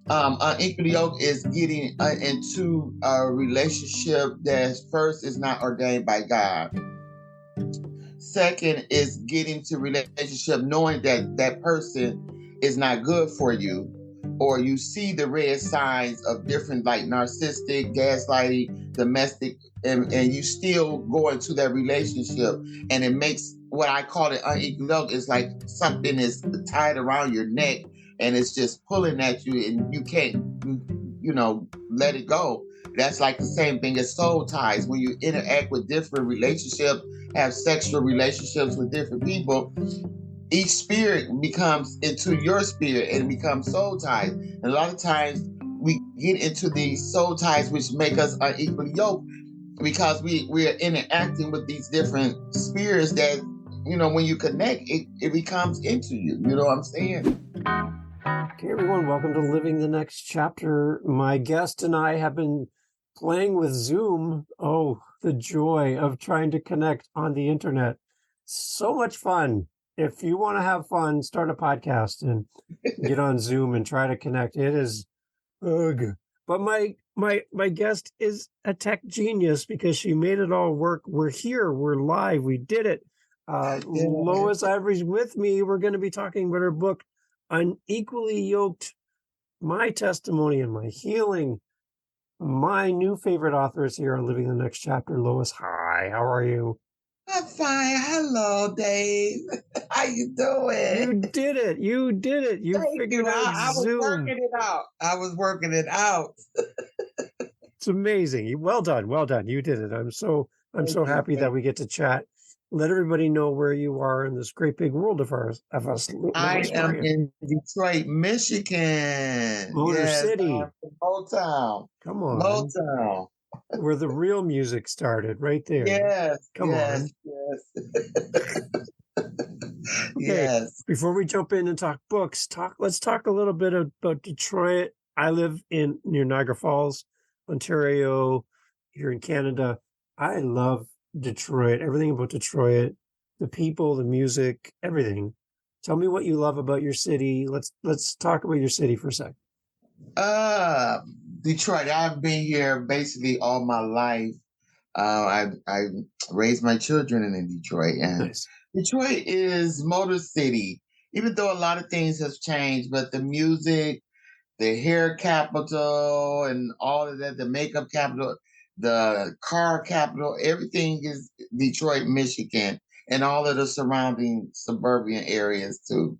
Unequally Yoked is getting into a relationship that first is not ordained by God. Second is getting to relationship knowing that that person is not good for you, or you see the red signs of different like narcissistic, gaslighting, domestic, and you still go into that relationship, and it makes what I call it unequal love is like something is tied around your neck and it's just pulling at you and you can't let it go. That's like the same thing as soul ties. When you interact with different relationships, have sexual relationships with different people, each spirit becomes into your spirit and it becomes soul ties. And a lot of times we get into these soul ties which make us unequally yoked because we are interacting with these different spirits that, when you connect, it becomes into you. You know what I'm saying? Okay, everyone, welcome to Living the Next Chapter. My guest and I have been playing with Zoom. Oh, the joy of trying to connect on the internet. So much fun. If you want to have fun, start a podcast and get on Zoom and try to connect. It is ugh. But my guest is a tech genius because she made it all work. We're here. We're live. We did it. Lois Ivory's with me. We're going to be talking about her book, Unequally Yoked, My Testimony and My Healing. My new favorite author is here on Living the Next Chapter. Lois, hi, how are you? I'm fine. Hello, Dave. How you doing? You did it. You did it. You figured out I was Zoom. working it out. It's amazing. Well done. Well done. You did it. I'm so happy that we get to chat. Let everybody know where you are in this great big world of us. I am in Detroit, Michigan. Motor City. Motown. Come on. Motown. Where the real music started, right there. Yes. Come on. Okay. Yes. Before we jump in and talk books, let's talk a little bit about Detroit. I live near Niagara Falls, Ontario, here in Canada. I love Detroit, everything about Detroit, the people, the music, everything. Tell me what you love about your city. Let's talk about your city for a sec. Detroit. I've been here basically all my life. I raised my children in Detroit, and nice. Detroit is Motor City. Even though a lot of things have changed, but the music, the hair capital, and all of that, the makeup capital, the car capital, everything is Detroit, Michigan, and all of the surrounding suburban areas too.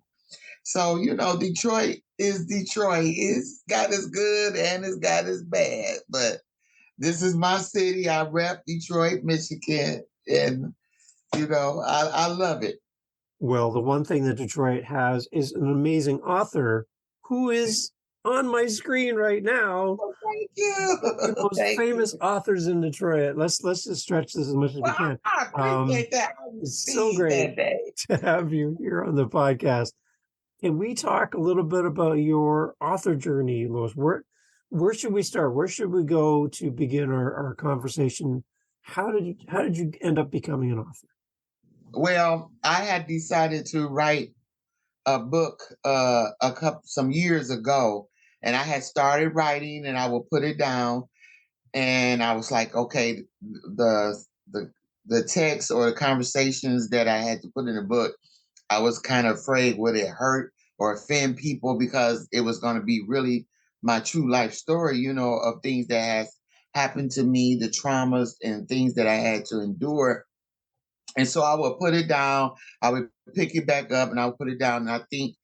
So, Detroit is Detroit. It's got its good and it's got its bad. But this is my city. I rep Detroit, Michigan. And, I love it. Well, the one thing that Detroit has is an amazing author who is on my screen right now. Oh, thank you. The most famous authors in Detroit. Let's just stretch this as much as we can. I appreciate that. It's so great to have you here on the podcast. Can we talk a little bit about your author journey, Lois? Where should we start? Where should we go to begin our conversation? How did you end up becoming an author? Well, I had decided to write a book some years ago, and I had started writing, and I would put it down, and I was like, okay, the text or the conversations that I had to put in the book, I was kind of afraid would it hurt or offend people because it was going to be really my true life story, of things that has happened to me, the traumas and things that I had to endure. And so I would put it down, I would pick it back up and I would put it down. And I think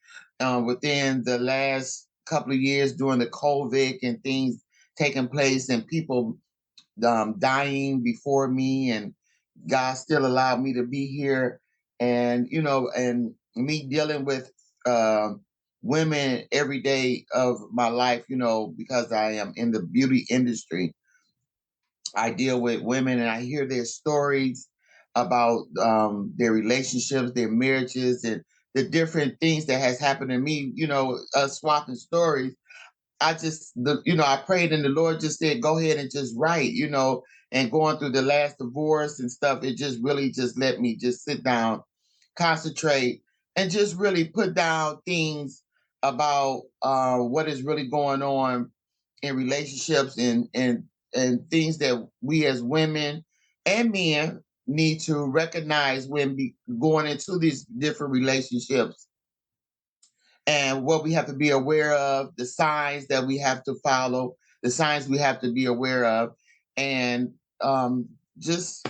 within the last couple of years during the COVID and things taking place and people dying before me, and God still allowed me to be here, and and me dealing with women every day of my life, because I am in the beauty industry. I deal with women and I hear their stories about their relationships, their marriages, and the different things that has happened to me, us swapping stories. I prayed and the Lord just said, go ahead and just write, and going through the last divorce and stuff, it just really just let me just sit down, concentrate, and just really put down things about what is really going on in relationships and things that we as women and men need to recognize when going into these different relationships, and what we have to be aware of, the signs that we have to follow, the signs we have to be aware of, and just,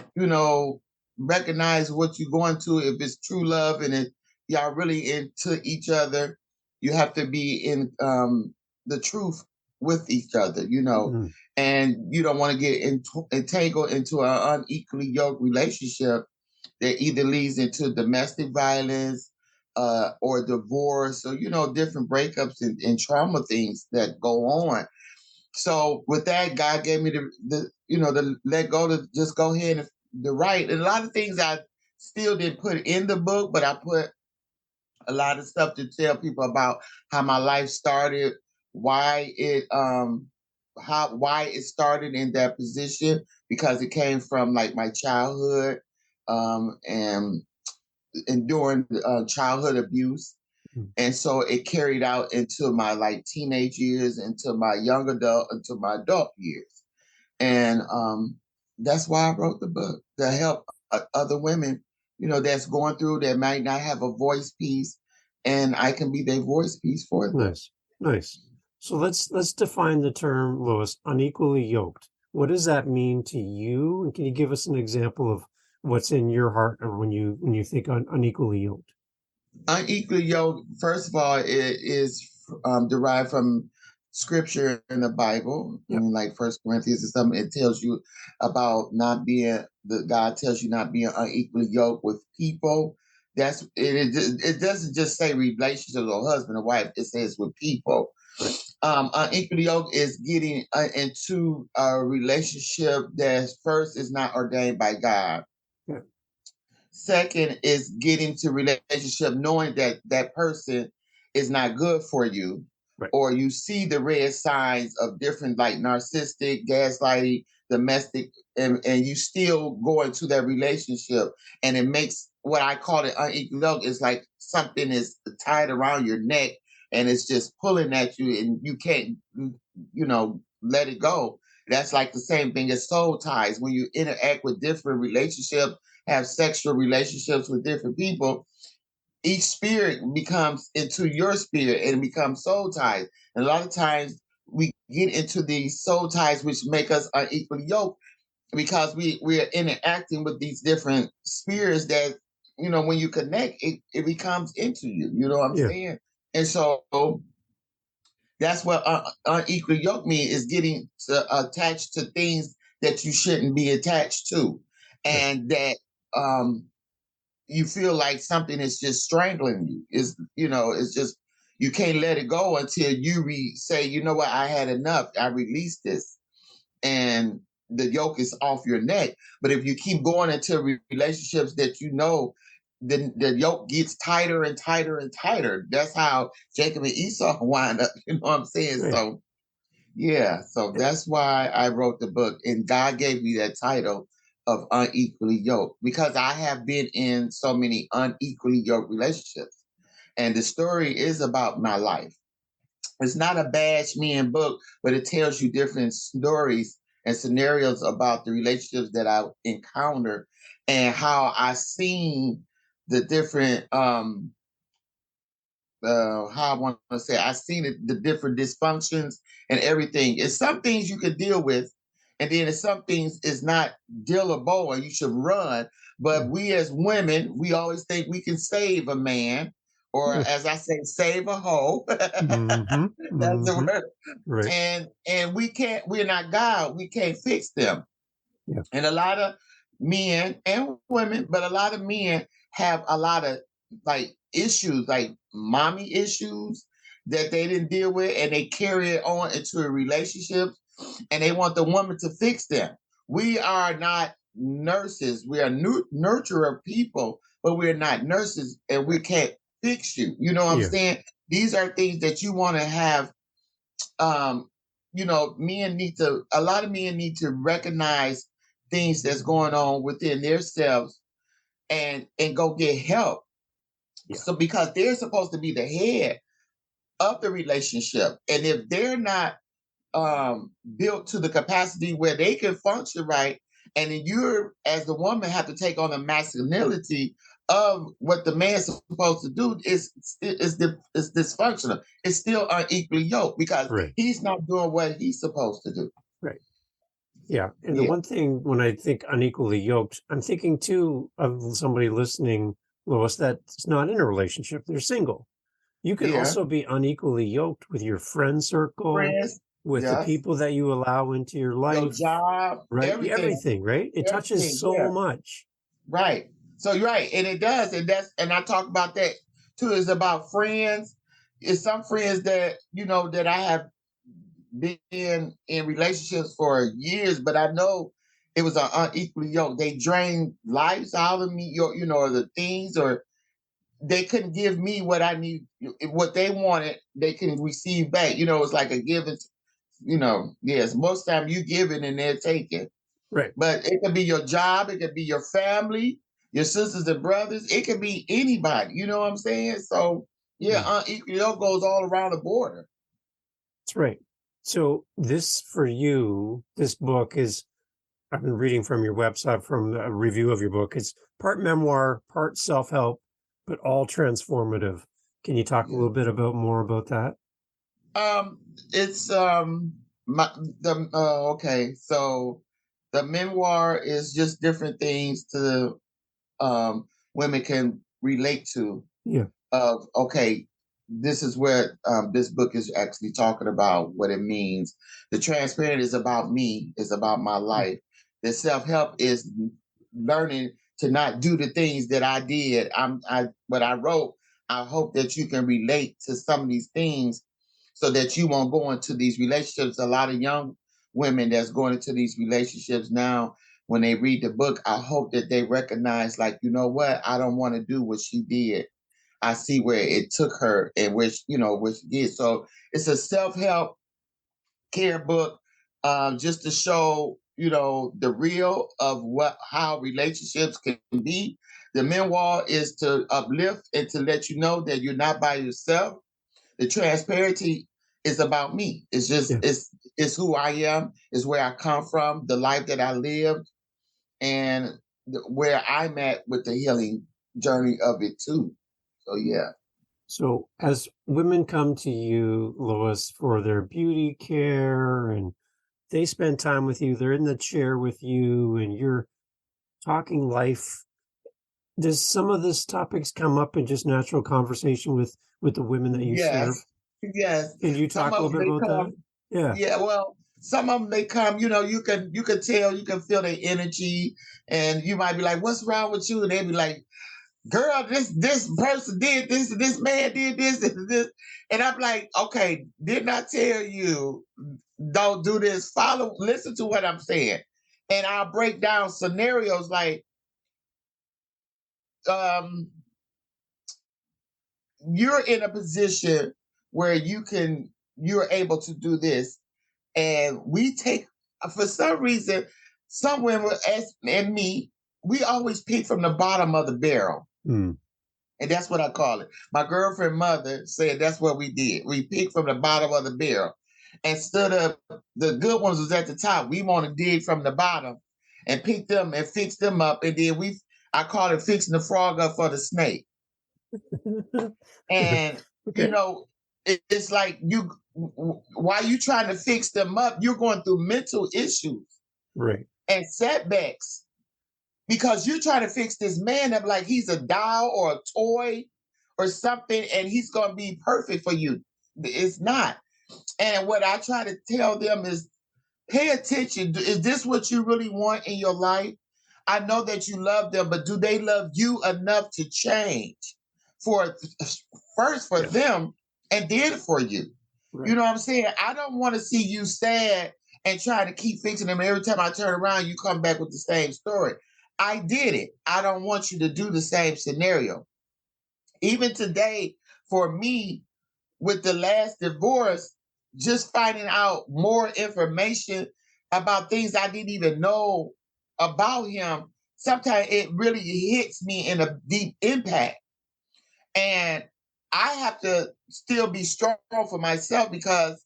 recognize what you're going to. If it's true love and y'all really into each other, you have to be in the truth with each other, Mm. and you don't want to get entangled into an unequally yoked relationship that either leads into domestic violence or divorce, or different breakups and trauma things that go on. So with that, God gave me the let go, to just go ahead and the right. And a lot of things I still didn't put in the book, but I put a lot of stuff to tell people about how my life started, why it why it started in that position, because it came from like my childhood, and enduring childhood abuse. Mm. And so it carried out into my like teenage years, into my young adult, into my adult years. And that's why I wrote the book, to help other women, that's going through, that might not have a voice piece, and I can be their voice piece for them. Nice, nice. So let's define the term, Lois, unequally yoked. What does that mean to you? And can you give us an example of what's in your heart, or when you think unequally yoked? Unequally yoked, first of all, it is derived from scripture in the Bible, Yep. like First Corinthians or something. It tells you about not being, God tells you not being unequally yoked with people. That's it. It doesn't just say relationships or husband or wife. It says with people. Unequally yoked is getting into a relationship that first is not ordained by God. Yeah. Second is getting to relationship knowing that that person is not good for you, Right. or you see the red signs of different like narcissistic, gaslighting, domestic, and you still go into that relationship, and it makes what I call it unequal love is like something is tied around your neck and it's just pulling at you and you can't let it go. That's like the same thing as soul ties. When you interact with different relationships, have sexual relationships with different people, each spirit becomes into your spirit and it becomes soul ties. And a lot of times we get into these soul ties which make us unequally yoked, because we are interacting with these different spirits that, when you connect, it becomes into you. You know what I'm Yeah. saying? And so that's what unequally yoked means, is getting attached to things that you shouldn't be attached to. Yeah. And that you feel like something is just strangling you. It's just, you can't let it go until you say, you know what, I had enough. I released this, and the yoke is off your neck. But if you keep going into relationships that then the yoke gets tighter and tighter and tighter. That's how Jacob and Esau wind up. You know what I'm saying? Right. So yeah, so that's why I wrote the book, and God gave me that title of Unequally Yoked, because I have been in so many unequally yoked relationships, and the story is about my life. It's not a bash men book, but it tells you different stories and scenarios about the relationships that I encountered, and how I seen the different how I want to say, I've seen the different dysfunctions and everything. It's some things you could deal with, and then it's some things is not dealable and you should run. But Mm. we as women, we always think we can save a man, or Yeah. as I say, save a hoe. Mm-hmm. That's the Mm-hmm. word. Right. And we can't. We're not God. We can't fix them. Yeah. And a lot of men and women, but a lot of men have a lot of like issues, like mommy issues that they didn't deal with, and they carry it on into a relationship, and they want the woman to fix them. We are not nurses. We are nurturer people, but we're not nurses, and we can't fix you. You know what I'm Yeah. saying? These are things that you want to have. um, a lot of men need to recognize things that's going on within themselves, and go get help. Yeah. So because they're supposed to be the head, of the relationship. And if they're not built to the capacity where they can function right, and then you're, as the woman, have to take on the masculinity of what the man's supposed to do, is dysfunctional. It's still unequally yoked because Right. he's not doing what he's supposed to do. Right. Yeah. And the Yeah. one thing when I think unequally yoked, I'm thinking too of somebody listening, Lois, that's not in a relationship. They're single. You can Yeah. also be unequally yoked with your friend circle, Friends. with the Yes. people that you allow into your Your life, job. right? Everything. Everything, right? It touches Everything. so Yeah. much. Right. So you're right. And it does. And I talk about that too. It's about friends. It's some friends that, that I have been in relationships for years, but I know it was an unequally yoked. They drained lives out of me, or the things, or they couldn't give me what I need, what they wanted, they can receive back. It's like a give and, yes, most time you give it and they're taking. Right. But it could be your job, it could be your family, your sisters and brothers, it could be anybody. You know what I'm saying? So yeah, unequally yoked goes all around the border. That's right. So this for you, this book is, I've been reading from your website, from a review of your book. It's part memoir, part self-help, but all transformative. Can you talk a little bit more about that? It's okay. So the memoir is just different things to women can relate to. Yeah. Of okay, this is where this book is actually talking about what it means. The transparent is about me, is about my life. The self-help is learning to not do the things that I did. What I wrote, I hope that you can relate to some of these things so that you won't go into these relationships. A lot of young women that's going into these relationships now, when they read the book, I hope that they recognize, like, you know what, I don't want to do what she did. I see where it took her and which she did. So it's a self-help care book, just to show, the real of how relationships can be. The memoir is to uplift and to let you know that you're not by yourself. The transparency is about me. It's just it's who I am, it's where I come from, the life that I lived, and where I'm at with the healing journey of it too. So yeah. So as women come to you, Lois, for their beauty care and they spend time with you, they're in the chair with you and you're talking life, does some of these topics come up in just natural conversation with the women that you serve? Yes. Can you Some talk a of little them bit they about that? come. Yeah. Yeah, well, some of them they come. You can tell, you can feel their energy, and you might be like, "What's wrong with you?" And they be like, "Girl, this person did this, and this man did this, and this," and I'm like, "Okay, didn't I tell you don't do this? Listen to what I'm saying," and I'll break down scenarios like, um, you're in a position where you're able to do this, and we take, for some reason, some women and me, we always pick from the bottom of the barrel. And that's what I call it. My girlfriend mother said that's what we did. We picked from the bottom of the barrel. Instead of the good ones was at the top, we want to dig from the bottom and pick them and fix them up. And then I call it fixing the frog up for the snake. And Okay. it's like while you trying to fix them up, you're going through mental issues, Right. and setbacks, because you're trying to fix this man up like he's a doll or a toy or something, and he's going to be perfect for you. It's not. And what I try to tell them is, pay attention. Is this what you really want in your life? I know that you love them, but do they love you enough to change first for them and then for you? Right. You know what I'm saying? I don't want to see you sad and trying to keep fixing them. Every time I turn around, you come back with the same story. I did it. I don't want you to do the same scenario. Even today, for me, with the last divorce, just finding out more information about things I didn't even know about him, sometimes it really hits me in a deep impact. And I have to still be strong for myself because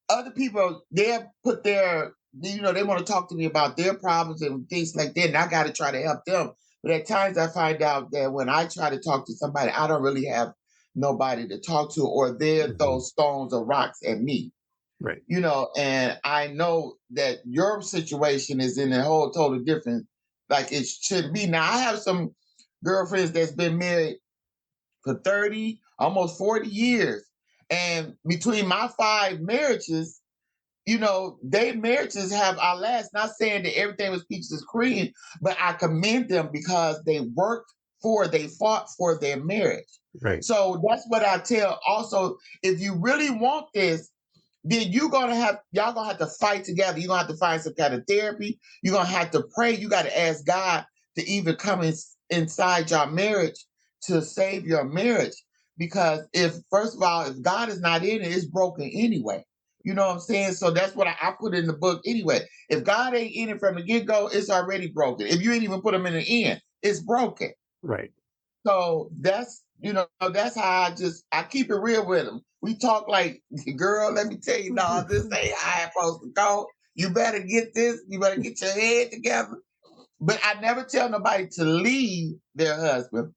other people they'll put their they want to talk to me about their problems and things like that, and I got to try to help them. But at times I find out that when I try to talk to somebody, I don't really have nobody to talk to, or they throw stones or rocks at me. Right. And I know that your situation is in a whole totally different, like it should be. Now I have some girlfriends that's been married for 30, almost 40 years. And between my 5 marriages, their marriages have outlast. Not saying that everything was peaches and cream, but I commend them because they fought for their marriage. Right. So that's what I tell. Also, if you really want this, then y'all gonna have to fight together. You're gonna have to find some kind of therapy. You're gonna have to pray. You got to ask God to even come inside your marriage to save your marriage. Because if first of all, if God is not in it, it's broken anyway. You know what I'm saying? So that's what I put in the book anyway. If God ain't in it from the get-go, it's already broken. If you ain't even put him in the end, it's broken. Right. So that's how I keep it real with them. We talk like, girl, let me tell you, no, this ain't how it's supposed to go. You better get this. You better get your head together. But I never tell nobody to leave their husband.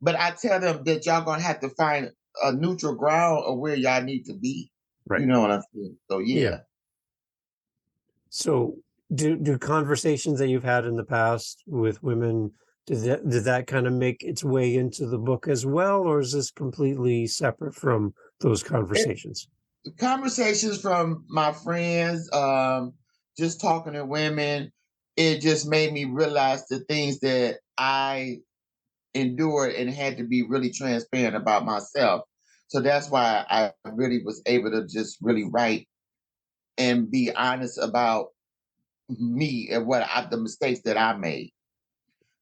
But I tell them that y'all gonna have to find a neutral ground of where y'all need to be. Right. You know what I'm saying? So yeah. So do conversations that you've had in the past with women, did that kind of make its way into the book as well, or is this completely separate from those conversations? Conversations from my friends, just talking to women, it just made me realize the things that I endured and had to be really transparent about myself. So that's why I really was able to just really write and be honest about me and the mistakes that I made.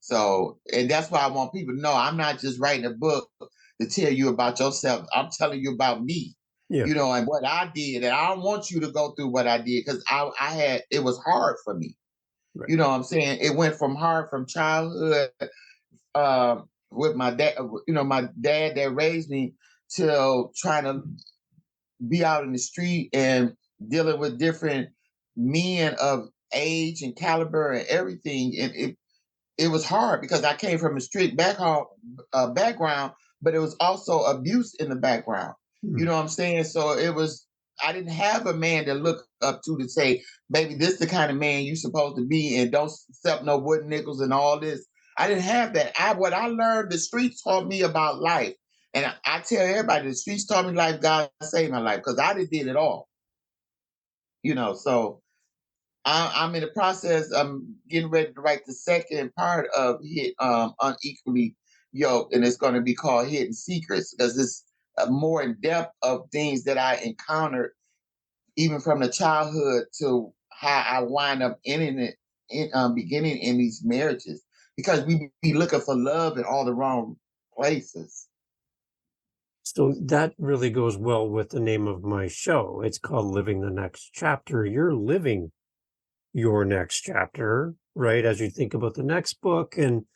So, and that's why I want people to know I'm not just writing a book to tell you about yourself. I'm telling you about me, and what I did. And I don't want you to go through what I did because it was hard for me. Right. You know what I'm saying? It went from childhood with my dad, my dad that raised me, till trying to be out in the street and dealing with different men of age and caliber and everything. And it was hard because I came from a strict background, but it was also abuse in the background. You know what I'm saying? So I didn't have a man to look up to say, baby, this is the kind of man you supposed to be and don't accept no wooden nickels and all this. I didn't have that. What I learned, the streets taught me about life. And I tell everybody, the streets taught me life, God saved my life, because I did it all. So I'm in the process. I'm getting ready to write the second part of Unequally Yoked, and it's going to be called Hidden Secrets, because it's more in depth of things that I encountered, even from the childhood to how I wind up beginning in these marriages, because we be looking for love in all the wrong places. So that really goes well with the name of my show. It's called Living the Next Chapter. You're living your next chapter, right? As you think about the next book and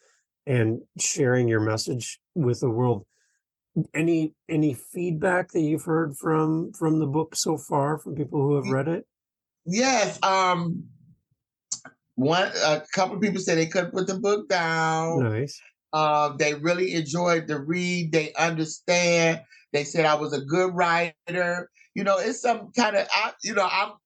sharing your message with the world. Any feedback that you've heard from the book so far from people who have read it? Yes. A couple of people said they couldn't put the book down. Nice. They really enjoyed the read. They understand. They said I was a good writer. It's some kind of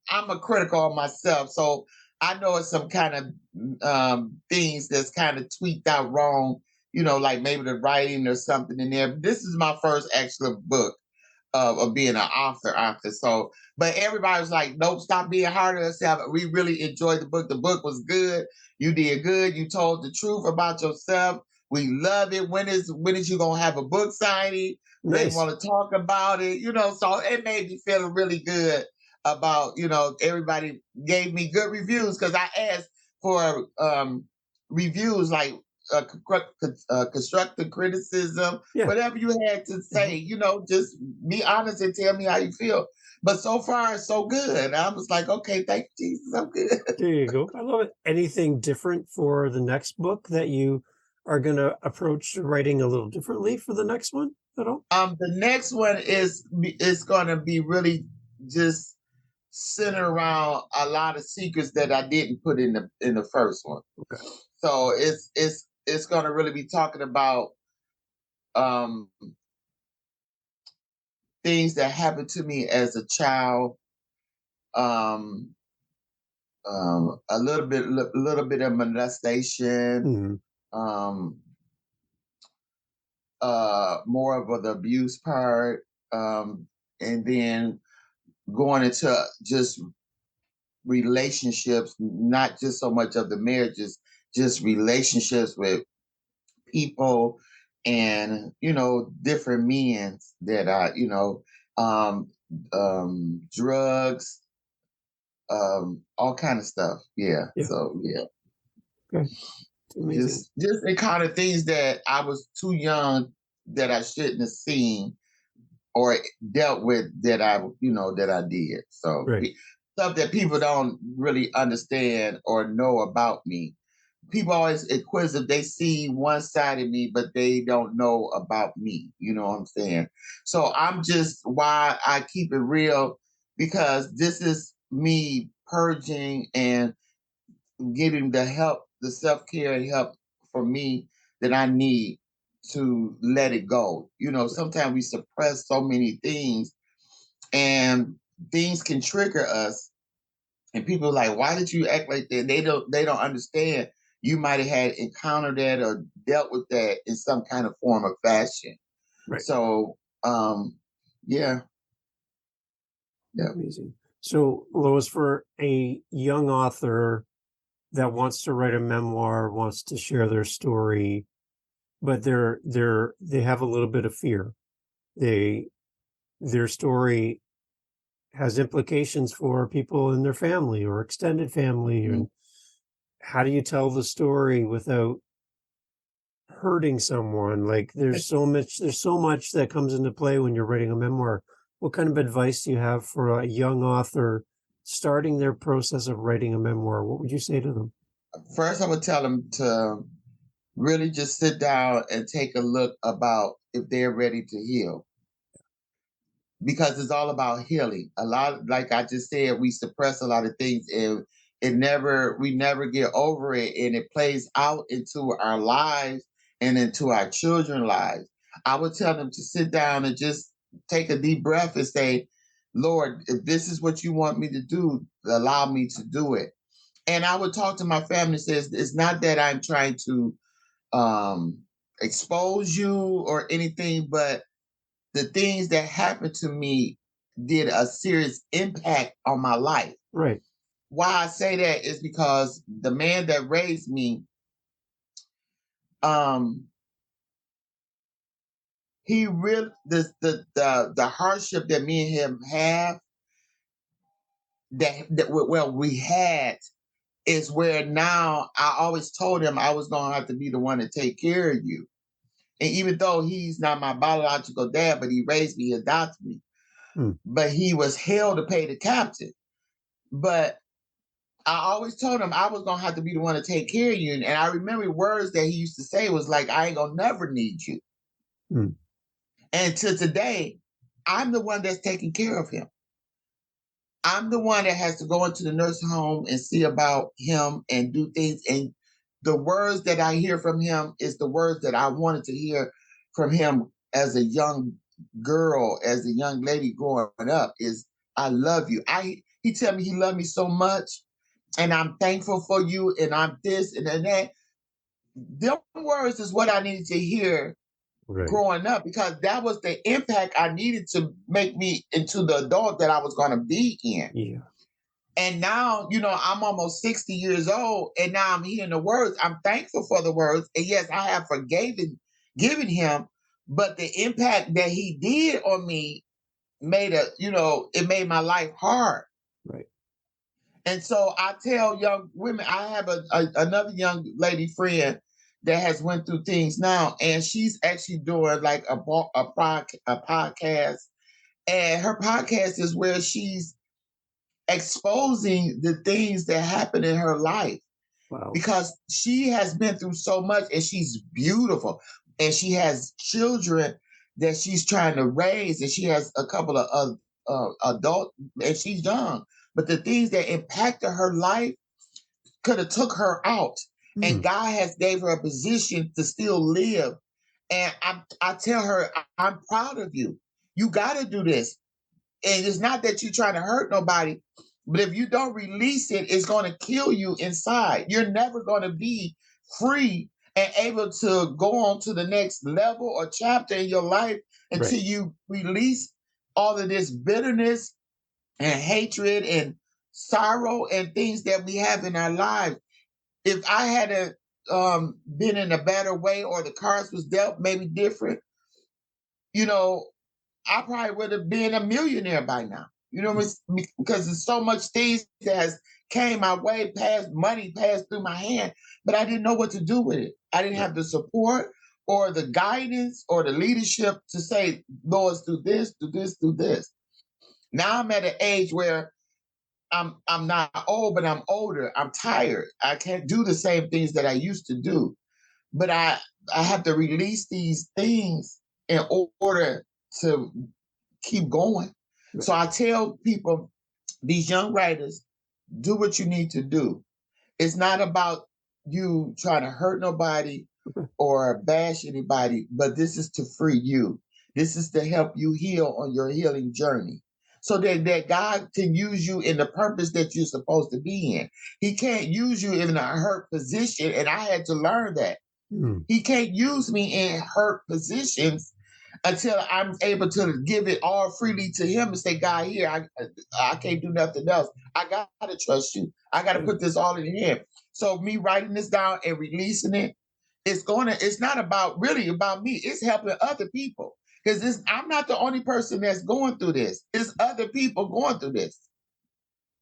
I'm a critical of myself, so I know it's some kind of things that's kind of tweaked out wrong. Like maybe the writing or something in there. But this is my first actual book of being an author. So, but everybody was like, "Nope, stop being hard on yourself." We really enjoyed the book. The book was good. You did good. You told the truth about yourself. We love it. When is you gonna have a book signing? Nice. They want to talk about it. So it made me feel really good about everybody gave me good reviews, because I asked for reviews like constructive criticism, whatever you had to say, just be honest and tell me how you feel. But so far, so good. I was like, okay, thank you, Jesus, I'm good. There you go. I love it. Anything different for the next book that you are going to approach writing a little differently for the next one? at all? The next one is going to be really just centered around a lot of secrets that I didn't put in the first one. Okay. So it's going to really be talking about um things that happened to me as a child, um, a little bit of molestation, Hmm. um, more of the abuse part, and then going into just relationships, not just so much of the marriages, just relationships with people and different men that I um drugs, all kind of stuff. Yeah. Yeah. So yeah, Okay. It's amazing. just the kind of things that I was too young that I shouldn't have seen or dealt with that I did. So Right. stuff that people don't really understand or know about me. People always inquisitive. They see one side of me, but they don't know about me. You know what I'm saying? So I'm just why I keep it real, because this is me purging and getting the help, the self-care and help for me that I need to let it go. Sometimes we suppress so many things, and things can trigger us, and people are like, why did you act like that? They don't understand. You might have had encountered that or dealt with that in some kind of form or fashion. Right. So yeah. Yeah. Amazing. So, Lois, for a young author that wants to write a memoir, wants to share their story, but they have a little bit of fear. Their story has implications for people in their family or extended family. Mhm. And how do you tell the story without hurting someone? Like there's so much that comes into play when you're writing a memoir. What kind of advice do you have for a young author starting their process of writing a memoir? What would you say to them? First, I would tell them to really just sit down and take a look about if they're ready to heal, because it's all about healing. A lot, like I just said, we suppress a lot of things, and we never get over it, and it plays out into our lives and into our children's lives. I would tell them to sit down and just take a deep breath and say, Lord, if this is what you want me to do, allow me to do it. And I would talk to my family and say, it's not that I'm trying to um, expose you or anything, but the things that happened to me did a serious impact on my life. Right. Why I say that is because the man that raised me, um, he really the hardship that me and him have that well we had is where now I always told him I was gonna have to be the one to take care of you. And even though he's not my biological dad, but he raised me, he adopted me. Hmm. But he was held to pay the captain. But I always told him I was gonna have to be the one to take care of you. And I remember words that he used to say was like, I ain't gonna never need you. Hmm. And to today, I'm the one that's taking care of him. I'm the one that has to go into the nursing home and see about him and do things. And the words that I hear from him is the words that I wanted to hear from him as a young girl, as a young lady growing up, is I love you. He tell me he loved me so much, and I'm thankful for you, and I'm this and that. Them words is what I needed to hear Right. growing up, because that was the impact I needed to make me into the adult that I was going to be in. Yeah. And now, I'm almost 60 years old, and now I'm hearing the words. I'm thankful for the words. And yes, I have given him, but the impact that he did on me it made my life hard. Right. And so I tell young women, I have another young lady friend that has went through things now, and she's actually doing like a podcast. And her podcast is where she's exposing the things that happen in her life, Wow. because she has been through so much, and she's beautiful, and she has children that she's trying to raise, and she has a couple of adult, and she's young. But the things that impacted her life could have took her out, and God has gave her a position to still live. And I tell her, I'm proud of you. You got to do this. And it's not that you're trying to hurt nobody, but if you don't release it, it's going to kill you inside. You're never going to be free and able to go on to the next level or chapter in your life until you release all of this bitterness and hatred and sorrow and things that we have in our lives. If I had been in a better way, or the cards was dealt maybe different, you know, I probably would have been a millionaire by now. You know, because there's so much things that has came my way, money passed through my hand, but I didn't know what to do with it. I didn't have the support or the guidance or the leadership to say, Lois, do this, do this, do this. Now I'm at an age where I'm not old, but I'm older. I'm tired. I can't do the same things that I used to do. But I have to release these things in order to keep going. So I tell people, these young writers, do what you need to do. It's not about you trying to hurt nobody or bash anybody, but this is to free you. This is to help you heal on your healing journey, so that God can use you in the purpose that you're supposed to be in. He can't use you in a hurt position, and I had to learn that. He can't use me in hurt positions until I'm able to give it all freely to him and say, God, here, I can't do nothing else. I got to trust you. I got to put this all in your hand. So me writing this down and releasing it, it's not really about me. It's helping other people. Because I'm not the only person that's going through this. It's other people going through this.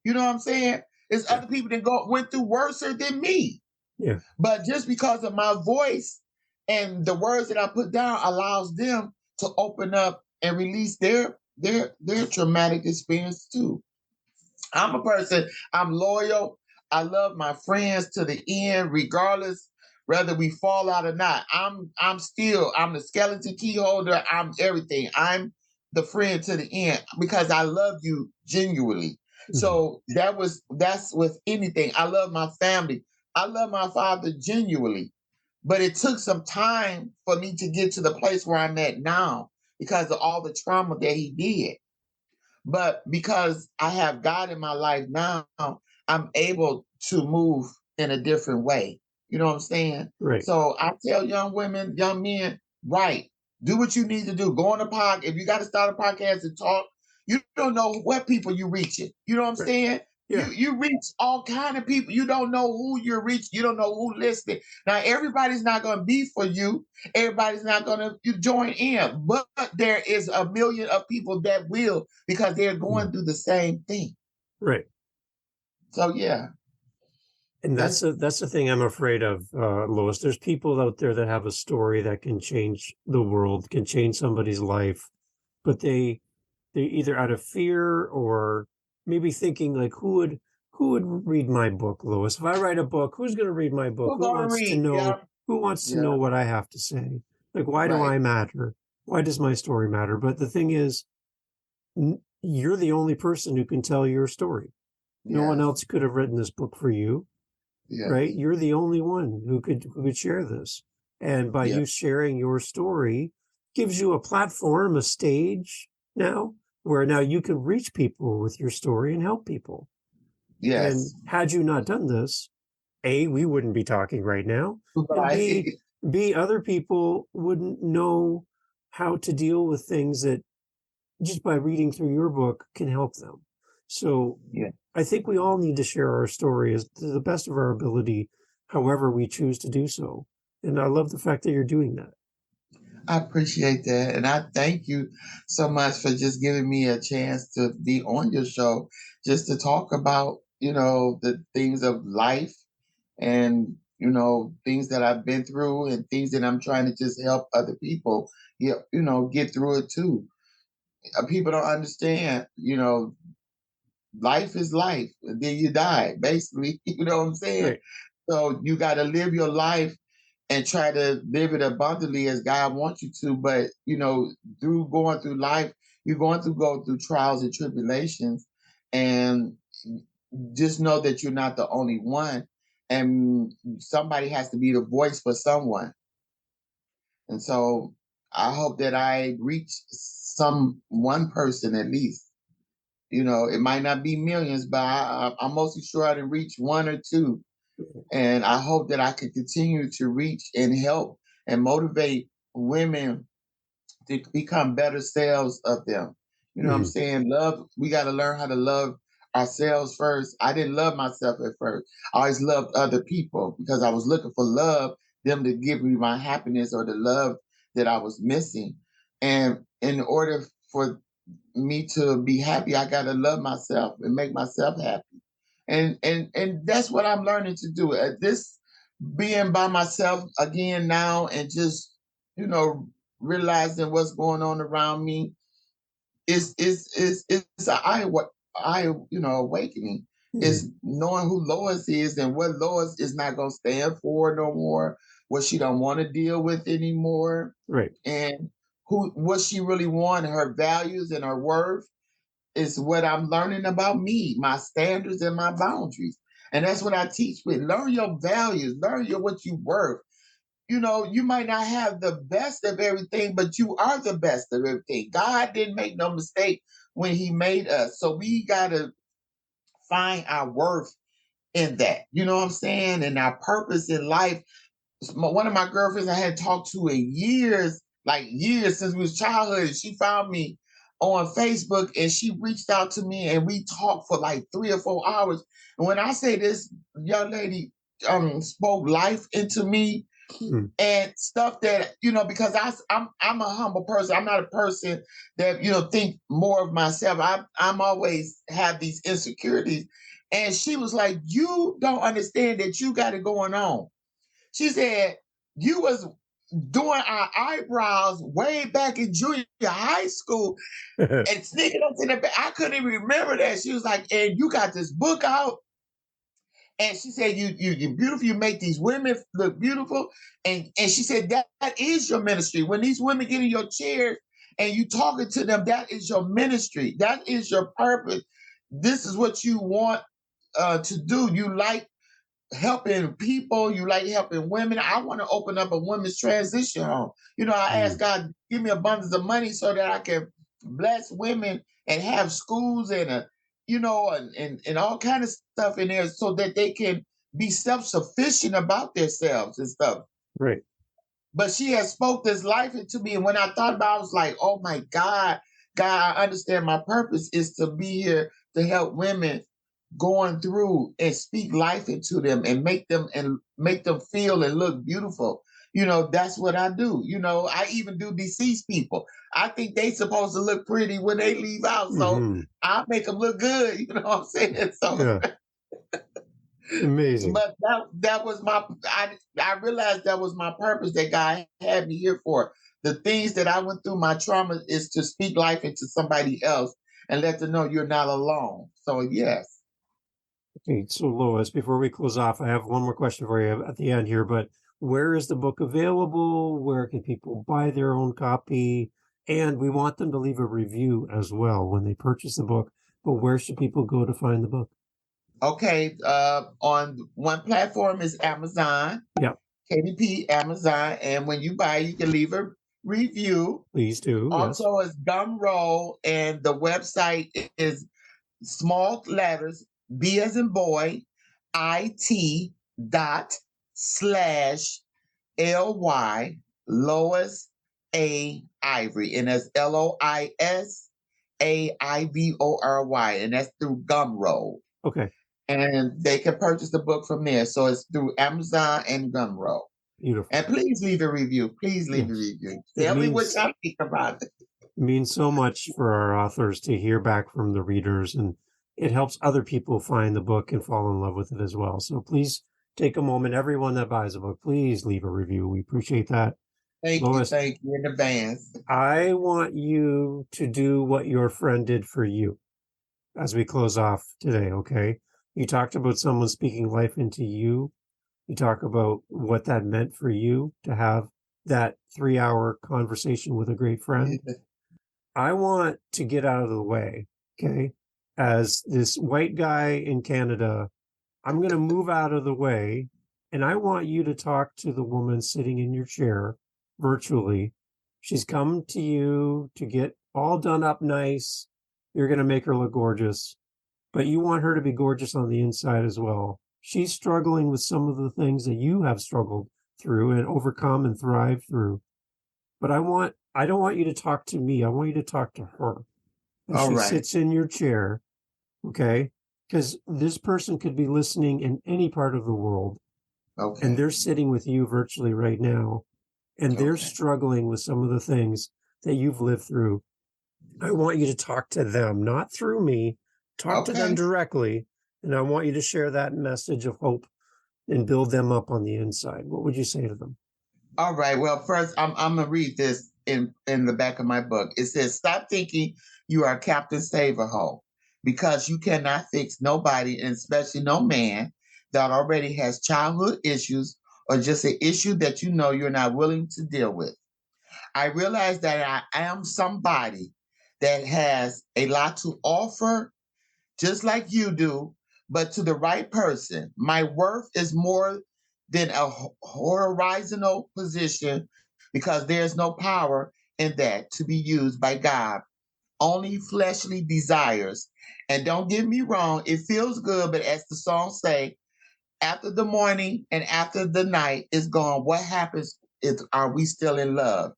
You know what I'm saying? It's other people that went through worse than me. Yeah. But just because of my voice and the words that I put down allows them to open up and release their traumatic experience too. I'm a person, I'm loyal. I love my friends to the end, regardless whether we fall out or not. I'm the skeleton key holder. I'm everything. I'm the friend to the end because I love you genuinely. So that's with anything. I love my family. I love my father genuinely. But it took some time for me to get to the place where I'm at now because of all the trauma that he did. But because I have God in my life now, I'm able to move in a different way. You know what I'm saying? Right. So I tell young women, young men, right, do what you need to do. Go on a podcast. If you got to start a podcast and talk, you don't know what people you're reaching. You know what I'm saying? Yeah. You reach all kind of people. You don't know who you're reaching. You don't know who listening. Now, everybody's not going to be for you. Everybody's not going to join in. But there is a million of people that will, because they're going through the same thing. Right. So, yeah. And that's the thing I'm afraid of, Lois. There's people out there that have a story that can change the world, can change somebody's life, but they either out of fear or maybe thinking like, who would read my book, Lois? If I write a book, who's going to read my book? Who wants to know? Yeah. Who wants to know what I have to say? Like, why do I matter? Why does my story matter? But the thing is, you're the only person who can tell your story. No one else could have written this book for you. Right? You're the only one who could share this. And by you sharing your story gives you a platform, a stage now, where now you can reach people with your story and help people. Yes. And had you not done this, A, we wouldn't be talking right now. And B, other people wouldn't know how to deal with things that just by reading through your book can help them. So I think we all need to share our story as to the best of our ability, however we choose to do so. And I love the fact that you're doing that. I appreciate that. And I thank you so much for just giving me a chance to be on your show, just to talk about, the things of life and, things that I've been through and things that I'm trying to just help other people, get through it too. People don't understand, life is life. And then you die, basically. You know what I'm saying? Right. So you got to live your life and try to live it abundantly as God wants you to. But through going through life, you're going to go through trials and tribulations, and just know that you're not the only one, and somebody has to be the voice for someone. And so I hope that I reach one person at least. It might not be millions, but I'm mostly sure I didn't reach one or two. And I hope that I can continue to reach and help and motivate women to become better selves of them. You know what I'm saying? Love, we got to learn how to love ourselves first. I didn't love myself at first. I always loved other people because I was looking for love, them to give me my happiness or the love that I was missing. And in order for me to be happy, I got to love myself and make myself happy. And that's what I'm learning to do. This being by myself again now and just, you know, realizing what's going on around me is an awakening. It's knowing who Lois is and what Lois is not gonna stand for no more, what she don't want to deal with anymore. Right. And what she really wants, her values and her worth is what I'm learning about me, my standards and my boundaries. And that's what I teach with. Learn your values, learn what you worth. You might not have the best of everything, but you are the best of everything. God didn't make no mistake when he made us. So we got to find our worth in that. You know what I'm saying? And our purpose in life. One of my girlfriends I had talked to in years, like years since we was childhood, she found me on Facebook and she reached out to me and we talked for like 3 or 4 hours. And when I say this young lady spoke life into me, and stuff that because I'm a humble person. I'm not a person that think more of myself. I'm always have these insecurities, and she was like, "You don't understand that you got it going on." She said, "You was doing our eyebrows way back in junior high school and sneaking up to the back. I couldn't even remember that." She was like, "And you got this book out." And she said, you're beautiful. You make these women look beautiful. And she said, that is your ministry. When these women get in your chairs and you talking to them, that is your ministry. That is your purpose. This is what you want to do. You like helping people. You like helping women. I want to open up a women's transition home. I ask God, give me abundance of money so that I can bless women and have schools and all kind of stuff in there so that they can be self-sufficient about themselves and stuff. Right. But she has spoke this life into me. And when I thought about it, I was like, oh my God, I understand my purpose is to be here to help women going through and speak life into them and make them feel and look beautiful. That's what I do. I even do deceased people. I think they supposed to look pretty when they leave out. So I make them look good. You know what I'm saying? So amazing. But that was I realized that was my purpose that God had me here for. The things that I went through, my trauma is to speak life into somebody else and let them know you're not alone. So yes. Okay, so Lois, before we close off, I have one more question for you at the end here, but where is the book available? Where can people buy their own copy? And we want them to leave a review as well when they purchase the book, but where should people go to find the book? Okay, on one platform is Amazon. Yeah. KDP, Amazon, and when you buy, you can leave a review. Please do. Also, it's Gumroad, and the website is small letters, B as in boy, IT./LY Lois A Ivory, and that's LOISAIVORY, and that's through Gumroad. Okay. And they can purchase the book from there. So it's through Amazon and Gumroad. Beautiful. And please leave a review. Please leave a review. Tell me what y'all think about it. It means so much for our authors to hear back from the readers, and it helps other people find the book and fall in love with it as well. So please take a moment. Everyone that buys a book, please leave a review. We appreciate that. Thank Lois, you in advance. I want you to do what your friend did for you as we close off today, okay? You talked about someone speaking life into you. You talk about what that meant for you to have that 3-hour conversation with a great friend. I want to get out of the way, okay? As this white guy in Canada, I'm going to move out of the way, and I want you to talk to the woman sitting in your chair virtually. She's come to you to get all done up nice. You're going to make her look gorgeous, but you want her to be gorgeous on the inside as well. She's struggling with some of the things that you have struggled through and overcome and thrived through. But I don't want you to talk to me. I want you to talk to her. And All she right. sits in your chair, okay? Because this person could be listening in any part of the world. Okay. And they're sitting with you virtually right now. And they're Okay. struggling with some of the things that you've lived through. I want you to talk to them, not through me. Talk to them Okay. directly. And I want you to share that message of hope and build them up on the inside. What would you say to them? All right. Well, first, I'm gonna read this in the back of my book. It says, "Stop thinking you are Captain Save-A-Ho, because you cannot fix nobody, and especially no man that already has childhood issues or just an issue that you know you're not willing to deal with. I realize that I am somebody that has a lot to offer, just like you do, but to the right person. My worth is more than a horizontal position, because there's no power in that to be used by God. Only fleshly desires. And don't get me wrong, it feels good, but as the song say, after the morning and after the night is gone, what happens is, are we still in love?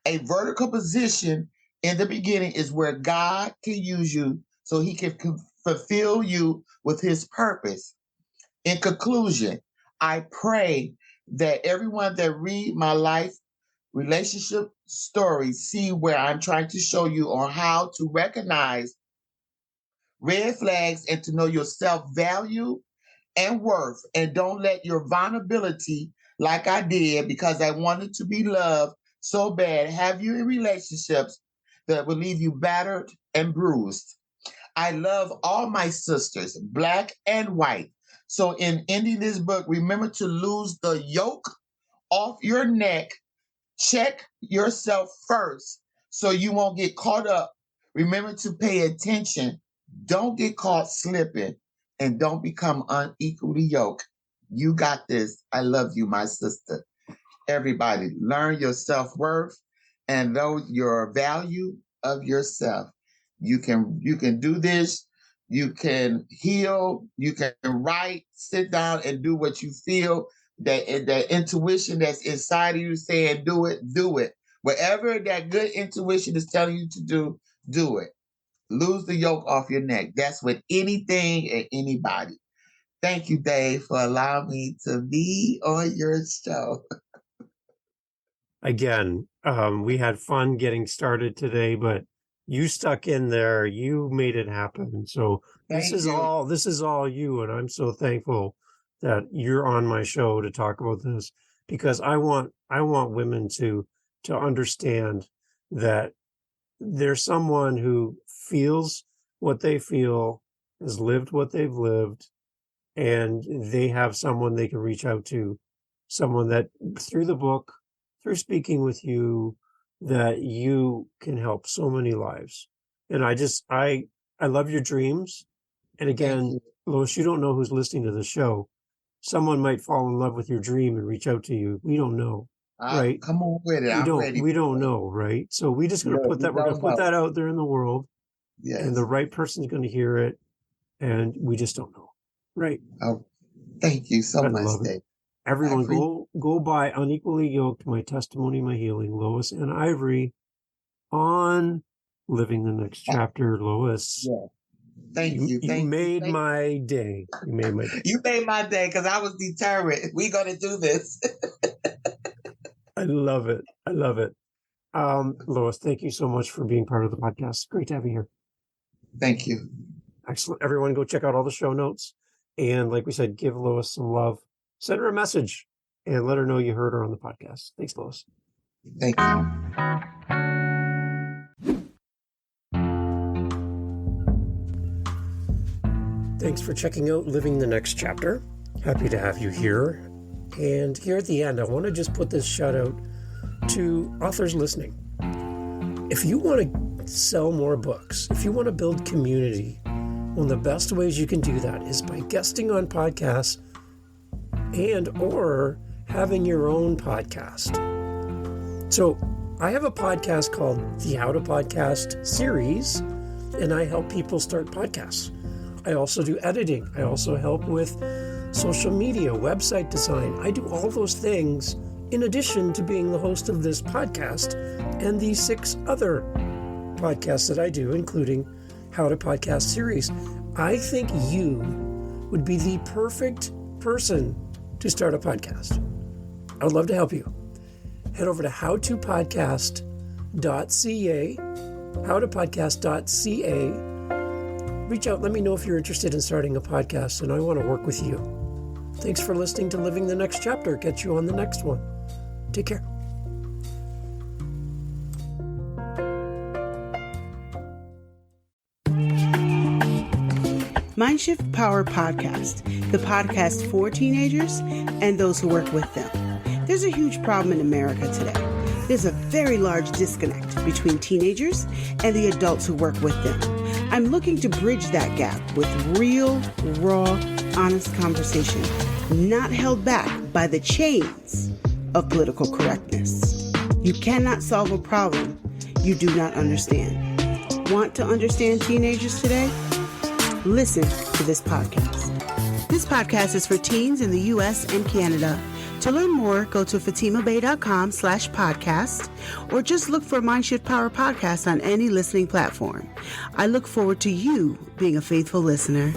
A vertical position in the beginning is where God can use you so he can fulfill you with his purpose. In conclusion, I pray that everyone that read my life relationship story see where I'm trying to show you on how to recognize red flags and to know your self-value and worth, and don't let your vulnerability, like I did because I wanted to be loved so bad, have you in relationships that will leave you battered and bruised. I love all my sisters, black and white. So in ending this book, remember to lose the yoke off your neck. Check yourself first so you won't get caught up. Remember to pay attention. Don't get caught slipping, and don't become unequally yoked. You got this. I love you, my sister. Everybody, learn your self-worth and know your value of yourself. You can do this. You can heal. You can write, sit down and do what you feel. That intuition that's inside of you saying do it, do it. Whatever that good intuition is telling you to do it. Lose the yoke off your neck. That's with anything and anybody. Thank you, Dave, for allowing me to be on your show. Again, we had fun getting started today, but you stuck in there. You made it happen. So Thank you. this is all you. And I'm so thankful that you're on my show to talk about this, because I want women to understand that there's someone who feels what they feel, has lived what they've lived, and they have someone they can reach out to, someone that through the book, through speaking with you, that you can help so many lives. And I love your dreams. And Thank again, you. Lois, you don't know who's listening to the show. Someone might fall in love with your dream and reach out to you. We don't know, right? Come on with it. I'm ready We don't for it. know, right? So we're Look, we going to don't put know. that out there in the world, and the Yes. right person's going to hear it, and we just don't know, right? Oh, thank you so I much, love it. Dave. I Everyone, appreciate go buy Unequally Yoked, My Testimony, My Healing, Lois and Ivory on Living the Next that. Chapter. Lois, Yeah. Thank you. you Thank you. made Thank my day. You made my day. you. Made my day because I was determined. We're going to do this. I love it. I love it. Lois, thank you so much for being part of the podcast. Great to have you here. Thank you. Excellent. Everyone, go check out all the show notes. And like we said, give Lois some love. Send her a message and let her know you heard her on the podcast. Thanks, Lois. Thank you. Thanks for checking out Living the Next Chapter. Happy to have you here. And here at the end, I want to just put this shout out to authors listening. If you want to sell more books, if you want to build community, one of the best ways you can do that is by guesting on podcasts and or having your own podcast. So I have a podcast called the How to Podcast series, and I help people start podcasts. I also do editing. I also help with social media, website design. I do all those things in addition to being the host of this podcast and the 6 other podcasts that I do, including How to Podcast series. I think you would be the perfect person to start a podcast. I would love to help you. Head over to howtopodcast.ca, howtopodcast.ca. Reach out, let me know if you're interested in starting a podcast, and I want to work with you. Thanks for listening to Living the Next Chapter. Catch you on the next one. Take care. Mindshift Power Podcast, the podcast for teenagers and those who work with them. There's a huge problem in America today. There's a very large disconnect between teenagers and the adults who work with them. I'm looking to bridge that gap with real, raw, honest conversation, not held back by the chains of political correctness. You cannot solve a problem you do not understand. Want to understand teenagers today? Listen to this podcast. This podcast is for teens in the U.S. and Canada. To learn more, go to fatimabay.com/podcast or just look for Mindshift Power Podcast on any listening platform. I look forward to you being a faithful listener.